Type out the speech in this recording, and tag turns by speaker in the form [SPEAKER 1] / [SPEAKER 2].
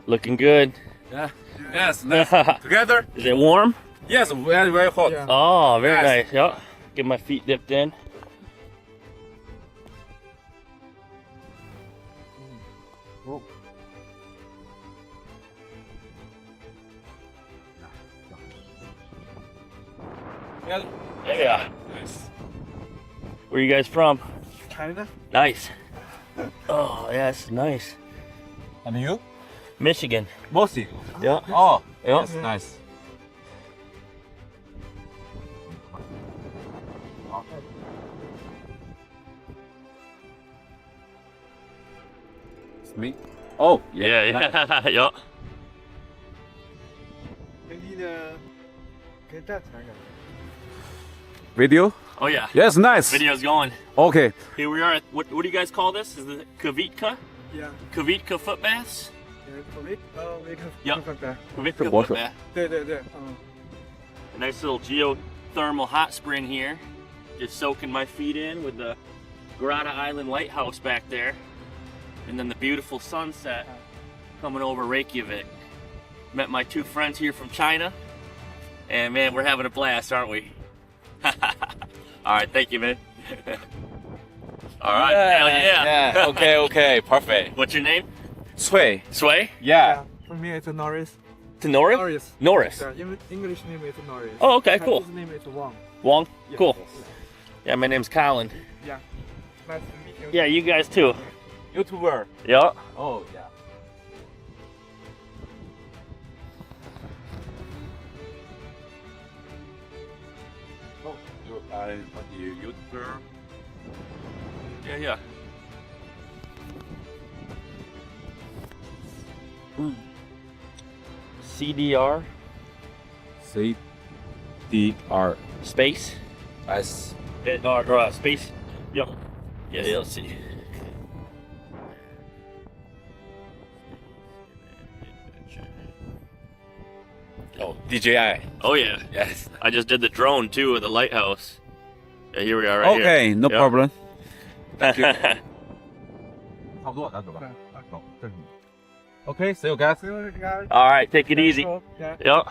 [SPEAKER 1] Looking good.
[SPEAKER 2] Yeah. Yes. Nice. Together.
[SPEAKER 1] Is it warm?
[SPEAKER 2] Yes. Very very hot.
[SPEAKER 3] Yeah.
[SPEAKER 1] Oh, very
[SPEAKER 2] Nice.
[SPEAKER 1] nice. Yep. Get my feet dipped in.
[SPEAKER 2] Yeah.
[SPEAKER 1] Yeah.
[SPEAKER 2] Nice.
[SPEAKER 1] Where you guys from?
[SPEAKER 3] China.
[SPEAKER 1] Nice. Oh, yes, nice.
[SPEAKER 2] And you?
[SPEAKER 1] Michigan.
[SPEAKER 2] Mossy.
[SPEAKER 1] Yeah.
[SPEAKER 2] Oh.
[SPEAKER 1] Yeah.
[SPEAKER 2] Yes. Nice. It's me. Oh.
[SPEAKER 1] Yeah, yeah. yeah.
[SPEAKER 2] Video.
[SPEAKER 1] Oh, yeah.
[SPEAKER 2] Yes. Nice.
[SPEAKER 1] Video's going.
[SPEAKER 2] Okay.
[SPEAKER 1] Here we are at, what do you guys call this? Is it Kvika?
[SPEAKER 3] Yeah.
[SPEAKER 1] Kvika Footbaths?
[SPEAKER 3] Yeah,
[SPEAKER 1] Kvika Footbath.
[SPEAKER 3] 对对对，
[SPEAKER 1] A nice little geothermal hot spring here. Just soaking my feet in with the Grótta Island Lighthouse back there. And then the beautiful sunset coming over Reykjavik. Met my two friends here from China. And man, we're having a blast, aren't we? All right, thank you, man. All right, hell yeah.
[SPEAKER 2] Yeah. Okay. Okay. Perfect.
[SPEAKER 1] What's your name?
[SPEAKER 2] Sway.
[SPEAKER 1] Sway?
[SPEAKER 2] Yeah.
[SPEAKER 3] For me it's Norris.
[SPEAKER 1] To Norris?
[SPEAKER 3] Norris.
[SPEAKER 1] Norris.
[SPEAKER 3] Yeah, English name is Norris.
[SPEAKER 1] Oh, okay, cool.
[SPEAKER 3] Chinese name is Wang.
[SPEAKER 1] Wong?
[SPEAKER 3] Yeah.
[SPEAKER 1] Cool. Yeah, my name's Colin.
[SPEAKER 3] Yeah. Nice to meet you.
[SPEAKER 1] Yeah, you guys too.
[SPEAKER 2] YouTuber.
[SPEAKER 1] Yeah.
[SPEAKER 2] Oh yeah. Oh, you YouTuber.
[SPEAKER 1] Yeah, yeah. CDR
[SPEAKER 2] CDR.
[SPEAKER 1] space.
[SPEAKER 2] S.
[SPEAKER 1] Or space. Yep. Yeah, yeah, let's see.
[SPEAKER 2] Oh, DJI.
[SPEAKER 1] Oh yeah.
[SPEAKER 2] Yes.
[SPEAKER 1] I just did the drone too with the lighthouse. Yeah, here we are right
[SPEAKER 2] Okay, no
[SPEAKER 1] Yep.
[SPEAKER 2] problem. Thank you.
[SPEAKER 1] here.
[SPEAKER 2] 差不多，咱走吧。走，这是你。Okay, see you guys.
[SPEAKER 3] See you guys.
[SPEAKER 1] All right, take it easy.
[SPEAKER 3] Yeah.
[SPEAKER 1] Yep.